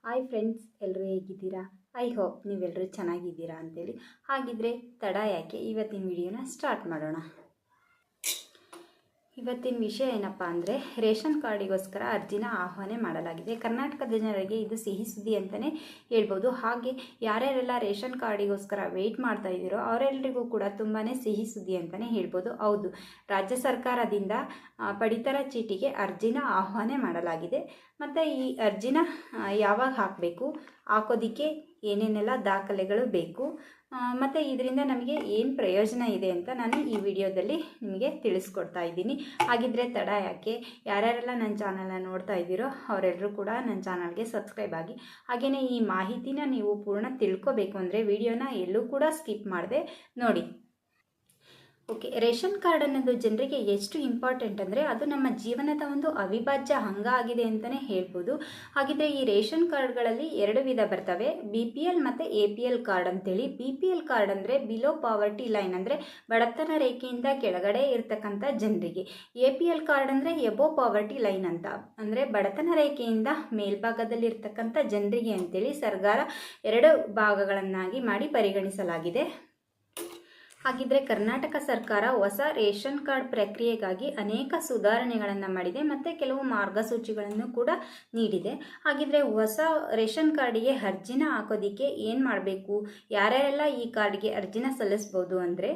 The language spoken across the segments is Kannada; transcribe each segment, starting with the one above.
ಹಾಯ್ ಫ್ರೆಂಡ್ಸ್, ಎಲ್ಲರೂ ಹೇಗಿದ್ದೀರಾ? ಐ ಹೋಪ್ ನೀವೆಲ್ಲರೂ ಚೆನ್ನಾಗಿದ್ದೀರಾ ಅಂತೇಳಿ. ಹಾಗಿದ್ರೆ ತಡ ಯಾಕೆ, ಇವತ್ತಿನ ವಿಡಿಯೋನ ಸ್ಟಾರ್ಟ್ ಮಾಡೋಣ. ಇವತ್ತಿನ ವಿಷಯ ಏನಪ್ಪ ಅಂದರೆ, ರೇಷನ್ ಕಾರ್ಡಿಗೋಸ್ಕರ ಅರ್ಜಿನ ಆಹ್ವಾನ ಮಾಡಲಾಗಿದೆ. ಕರ್ನಾಟಕದ ಜನರಿಗೆ ಇದು ಸಿಹಿ ಸುದ್ದಿ ಅಂತಲೇ ಹೇಳ್ಬೋದು. ಹಾಗೆ ಯಾರ್ಯಾರೆಲ್ಲ ರೇಷನ್ ಕಾರ್ಡಿಗೋಸ್ಕರ ವೆಯ್ಟ್ ಮಾಡ್ತಾ ಇದ್ದೀರೋ ಅವರೆಲ್ಲರಿಗೂ ಕೂಡ ತುಂಬಾ ಸಿಹಿ ಸುದ್ದಿ ಅಂತಲೇ ಹೇಳ್ಬೋದು. ಹೌದು, ರಾಜ್ಯ ಸರ್ಕಾರದಿಂದ ಪಡಿತರ ಚೀಟಿಗೆ ಅರ್ಜಿನ ಆಹ್ವಾನ ಮಾಡಲಾಗಿದೆ. ಮತ್ತು ಈ ಅರ್ಜಿನ ಯಾವಾಗ ಹಾಕಬೇಕು, ಹಾಕೋದಕ್ಕೆ ಏನೇನೆಲ್ಲ ದಾಖಲೆಗಳು ಬೇಕು, ಮತ್ತು ಇದರಿಂದ ನಮಗೆ ಏನು ಪ್ರಯೋಜನ ಇದೆ ಅಂತ ನಾನು ಈ ವಿಡಿಯೋದಲ್ಲಿ ನಿಮಗೆ ತಿಳಿಸ್ಕೊಡ್ತಾ ಇದ್ದೀನಿ. ಹಾಗಿದ್ರೆ ತಡ ಯಾಕೆ, ಯಾರ್ಯಾರೆಲ್ಲ ನನ್ನ ಚಾನಲ್ನ ನೋಡ್ತಾ ಇದ್ದೀರೋ ಅವರೆಲ್ಲರೂ ಕೂಡ ನನ್ನ ಚಾನಲ್ಗೆ ಸಬ್ಸ್ಕ್ರೈಬ್ ಆಗಿ. ಹಾಗೆಯೇ ಈ ಮಾಹಿತಿನ ನೀವು ಪೂರ್ಣ ತಿಳ್ಕೊಬೇಕು ಅಂದರೆ ವಿಡಿಯೋನ ಎಲ್ಲೂ ಕೂಡ ಸ್ಕಿಪ್ ಮಾಡದೆ ನೋಡಿ. ಓಕೆ, ರೇಷನ್ ಕಾರ್ಡ್ ಅನ್ನೋದು ಜನರಿಗೆ ಎಷ್ಟು ಇಂಪಾರ್ಟೆಂಟ್ ಅಂದರೆ ಅದು ನಮ್ಮ ಜೀವನದ ಒಂದು ಅವಿಭಾಜ್ಯ ಅಂಗ ಆಗಿದೆ ಅಂತಲೇ ಹೇಳ್ಬೋದು. ಹಾಗಿದ್ರೆ ಈ ರೇಷನ್ ಕಾರ್ಡ್ಗಳಲ್ಲಿ ಎರಡು ವಿಧ ಬರ್ತವೆ, BPL ಮತ್ತು APL ಕಾರ್ಡ್ ಅಂತೇಳಿ. BPL ಕಾರ್ಡ್ ಅಂದರೆ ಬಿಲೋ ಪಾವರ್ಟಿ ಲೈನ್, ಅಂದರೆ ಬಡತನ ರೇಖೆಯಿಂದ ಕೆಳಗಡೆ ಇರ್ತಕ್ಕಂಥ ಜನರಿಗೆ. APL ಕಾರ್ಡ್ ಅಂದರೆ ಎಬೋ ಪಾವರ್ಟಿ ಲೈನ್ ಅಂತ, ಅಂದರೆ ಬಡತನ ರೇಖೆಯಿಂದ ಮೇಲ್ಭಾಗದಲ್ಲಿರ್ತಕ್ಕಂಥ ಜನರಿಗೆ ಅಂತೇಳಿ ಸರ್ಕಾರ ಎರಡು ಭಾಗಗಳನ್ನಾಗಿ ಮಾಡಿ ಪರಿಗಣಿಸಲಾಗಿದೆ. ಹಾಗಿದ್ರೆ ಕರ್ನಾಟಕ ಸರ್ಕಾರ ಹೊಸ ರೇಷನ್ ಕಾರ್ಡ್ ಪ್ರಕ್ರಿಯೆಗಾಗಿ ಅನೇಕ ಸುಧಾರಣೆಗಳನ್ನು ಮಾಡಿದೆ ಮತ್ತು ಕೆಲವು ಮಾರ್ಗಸೂಚಿಗಳನ್ನು ಕೂಡ ನೀಡಿದೆ. ಹಾಗಿದ್ರೆ ಹೊಸ ರೇಷನ್ ಕಾರ್ಡಿಗೆ ಅರ್ಜಿನ ಹಾಕೋದಕ್ಕೆ ಏನು ಮಾಡಬೇಕು, ಯಾರ್ಯಾರೆಲ್ಲ ಈ ಕಾರ್ಡ್ಗೆ ಅರ್ಜಿನ ಸಲ್ಲಿಸ್ಬೋದು ಅಂದರೆ,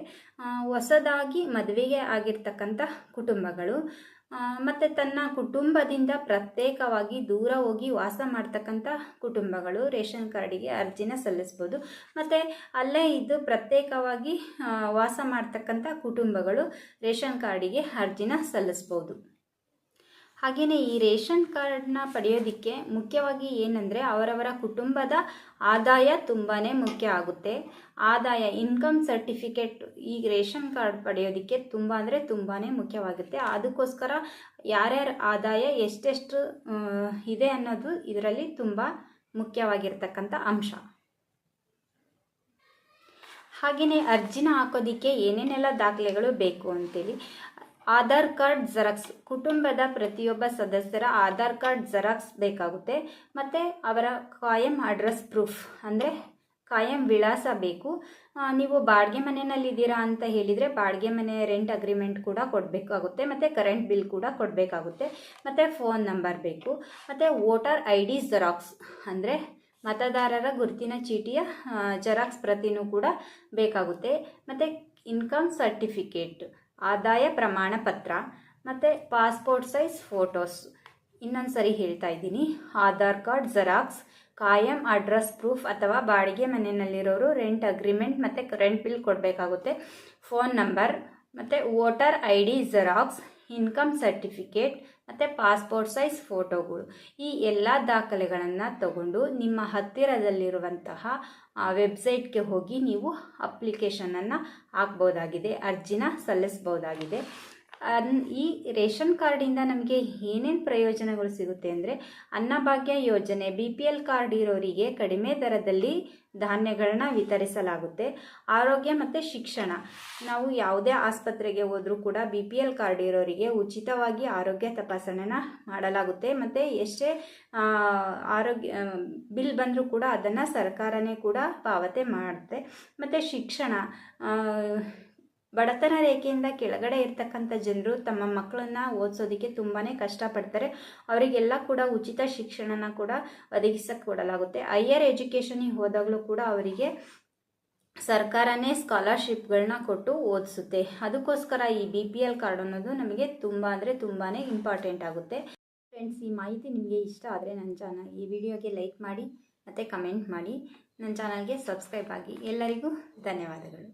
ಹೊಸದಾಗಿ ಮದುವೆಗೆ ಆಗಿರ್ತಕ್ಕಂಥ ಕುಟುಂಬಗಳು, ಮತ್ತು ತನ್ನ ಕುಟುಂಬದಿಂದ ಪ್ರತ್ಯೇಕವಾಗಿ ದೂರ ಹೋಗಿ ವಾಸ ಮಾಡ್ತಕ್ಕಂಥ ಕುಟುಂಬಗಳು ರೇಷನ್ ಕಾರ್ಡಿಗೆ ಅರ್ಜಿನ ಸಲ್ಲಿಸ್ಬೋದು. ಮತ್ತು ಅಲ್ಲೇ ಇದ್ದು ಪ್ರತ್ಯೇಕವಾಗಿ ವಾಸ ಮಾಡ್ತಕ್ಕಂಥ ಕುಟುಂಬಗಳು ರೇಷನ್ ಕಾರ್ಡಿಗೆ ಅರ್ಜಿನ ಸಲ್ಲಿಸ್ಬೋದು. ಹಾಗೆಯೇ ಈ ರೇಷನ್ ಕಾರ್ಡನ್ನ ಪಡೆಯೋದಕ್ಕೆ ಮುಖ್ಯವಾಗಿ ಏನಂದರೆ ಅವರವರ ಕುಟುಂಬದ ಆದಾಯ ತುಂಬಾ ಮುಖ್ಯ ಆಗುತ್ತೆ. ಆದಾಯ, ಇನ್ಕಮ್ ಸರ್ಟಿಫಿಕೇಟ್ ಈ ರೇಷನ್ ಕಾರ್ಡ್ ಪಡೆಯೋದಕ್ಕೆ ತುಂಬ ಅಂದರೆ ತುಂಬಾ ಮುಖ್ಯವಾಗುತ್ತೆ. ಅದಕ್ಕೋಸ್ಕರ ಯಾರ್ಯಾರ ಆದಾಯ ಎಷ್ಟೆಷ್ಟು ಇದೆ ಅನ್ನೋದು ಇದರಲ್ಲಿ ತುಂಬ ಮುಖ್ಯವಾಗಿರ್ತಕ್ಕಂಥ ಅಂಶ. ಹಾಗೆಯೇ ಅರ್ಜಿನ ಹಾಕೋದಕ್ಕೆ ಏನೇನೆಲ್ಲ ದಾಖಲೆಗಳು ಬೇಕು ಅಂತೇಳಿ, ಆಧಾರ್ ಕಾರ್ಡ್ ಜೆರಾಕ್ಸ್, ಕುಟುಂಬದ ಪ್ರತಿಯೊಬ್ಬ ಸದಸ್ಯರ ಆಧಾರ್ ಕಾರ್ಡ್ ಜೆರಾಕ್ಸ್ ಬೇಕಾಗುತ್ತೆ. ಮತ್ತು ಅವರ ಕಾಯಂ ಅಡ್ರೆಸ್ ಪ್ರೂಫ್, ಅಂದರೆ ಕಾಯಂ ವಿಳಾಸ ಬೇಕು. ನೀವು ಬಾಡಿಗೆ ಮನೆಯಲ್ಲಿದ್ದೀರಾ ಅಂತ ಹೇಳಿದರೆ ಬಾಡಿಗೆ ಮನೆ ರೆಂಟ್ ಅಗ್ರಿಮೆಂಟ್ ಕೂಡ ಕೊಡಬೇಕಾಗುತ್ತೆ, ಮತ್ತು ಕರೆಂಟ್ ಬಿಲ್ ಕೂಡ ಕೊಡಬೇಕಾಗುತ್ತೆ. ಮತ್ತು ಫೋನ್ ನಂಬರ್ ಬೇಕು. ಮತ್ತು ವೋಟರ್ ID ಜೆರಾಕ್ಸ್, ಅಂದರೆ ಮತದಾರರ ಗುರುತಿನ ಚೀಟಿಯ ಜೆರಾಕ್ಸ್ ಪ್ರತಿನೂ ಕೂಡ ಬೇಕಾಗುತ್ತೆ. ಮತ್ತು ಇನ್ಕಮ್ ಸರ್ಟಿಫಿಕೇಟ್, ಆದಾಯ ಪ್ರಮಾಣ ಪತ್ರ, ಮತ್ತು ಪಾಸ್ಪೋರ್ಟ್ ಸೈಜ್ ಫೋಟೋಸ್. ಇನ್ನೊಂದು ಸರಿ ಹೇಳ್ತಾ ಇದ್ದೀನಿ, ಆಧಾರ್ ಕಾರ್ಡ್ ಜೆರಾಕ್ಸ್, ಕಾಯಂ ಅಡ್ರೆಸ್ ಪ್ರೂಫ್ ಅಥವಾ ಬಾಡಿಗೆ ಮನೆಯಲ್ಲಿರೋರು ರೆಂಟ್ ಅಗ್ರಿಮೆಂಟ್ ಮತ್ತು ಕರೆಂಟ್ ಬಿಲ್ ಕೊಡಬೇಕಾಗುತ್ತೆ, ಫೋನ್ ನಂಬರ್, ಮತ್ತು voter ID xerox, income certificate ಮತ್ತು ಪಾಸ್ಪೋರ್ಟ್ ಸೈಜ್ ಫೋಟೋಗಳು. ಈ ಎಲ್ಲ ದಾಖಲೆಗಳನ್ನು ತಗೊಂಡು ನಿಮ್ಮ ಹತ್ತಿರದಲ್ಲಿರುವಂತಹ ವೆಬ್ಸೈಟ್ಗೆ ಹೋಗಿ ನೀವು ಅಪ್ಲಿಕೇಶನನ್ನು ಹಾಕ್ಬೋದಾಗಿದೆ, ಅರ್ಜಿನ ಸಲ್ಲಿಸ್ಬೋದಾಗಿದೆ. ಈ ರೇಷನ್ ಕಾರ್ಡಿಂದ ನಮಗೆ ಏನೇನು ಪ್ರಯೋಜನಗಳು ಸಿಗುತ್ತೆ ಅಂದರೆ, ಅನ್ನಭಾಗ್ಯ ಯೋಜನೆ, BPL ಕಾರ್ಡ್ ಇರೋರಿಗೆ ಕಡಿಮೆ ದರದಲ್ಲಿ ಧಾನ್ಯಗಳನ್ನ ವಿತರಿಸಲಾಗುತ್ತೆ. ಆರೋಗ್ಯ ಮತ್ತು ಶಿಕ್ಷಣ, ನಾವು ಯಾವುದೇ ಆಸ್ಪತ್ರೆಗೆ ಹೋದರೂ ಕೂಡ BPL ಕಾರ್ಡ್ ಇರೋರಿಗೆ ಉಚಿತವಾಗಿ ಆರೋಗ್ಯ ತಪಾಸಣೆನ ಮಾಡಲಾಗುತ್ತೆ. ಮತ್ತು ಎಷ್ಟೇ ಆರೋಗ್ಯ ಬಿಲ್ ಬಂದರೂ ಕೂಡ ಅದನ್ನು ಸರ್ಕಾರನೇ ಕೂಡ ಪಾವತಿ ಮಾಡುತ್ತೆ. ಮತ್ತು ಶಿಕ್ಷಣ, ಬಡತನ ರೇಖೆಯಿಂದ ಕೆಳಗಡೆ ಇರ್ತಕ್ಕಂಥ ಜನರು ತಮ್ಮ ಮಕ್ಕಳನ್ನು ಓದಿಸೋದಕ್ಕೆ ತುಂಬಾ ಕಷ್ಟಪಡ್ತಾರೆ. ಅವರಿಗೆಲ್ಲ ಕೂಡ ಉಚಿತ ಶಿಕ್ಷಣನ ಕೂಡ ಒದಗಿಸಿಕೊಡಲಾಗುತ್ತೆ. ಹೈಯರ್ ಎಜುಕೇಷನಿಗೆ ಹೋದಾಗಲೂ ಕೂಡ ಅವರಿಗೆ ಸರ್ಕಾರನೇ ಸ್ಕಾಲರ್ಶಿಪ್ಗಳನ್ನ ಕೊಟ್ಟು ಓದಿಸುತ್ತೆ. ಅದಕ್ಕೋಸ್ಕರ ಈ BPL ಕಾರ್ಡ್ ಅನ್ನೋದು ನಮಗೆ ತುಂಬ ಅಂದರೆ ತುಂಬಾ ಇಂಪಾರ್ಟೆಂಟ್ ಆಗುತ್ತೆ. ಫ್ರೆಂಡ್ಸ್, ಈ ಮಾಹಿತಿ ನಿಮಗೆ ಇಷ್ಟ ಆದರೆ ಈ ವಿಡಿಯೋಗೆ ಲೈಕ್ ಮಾಡಿ ಮತ್ತು ಕಮೆಂಟ್ ಮಾಡಿ, ನನ್ನ ಚಾನಲ್ಗೆ ಸಬ್ಸ್ಕ್ರೈಬ್ ಆಗಿ. ಎಲ್ಲರಿಗೂ ಧನ್ಯವಾದಗಳು.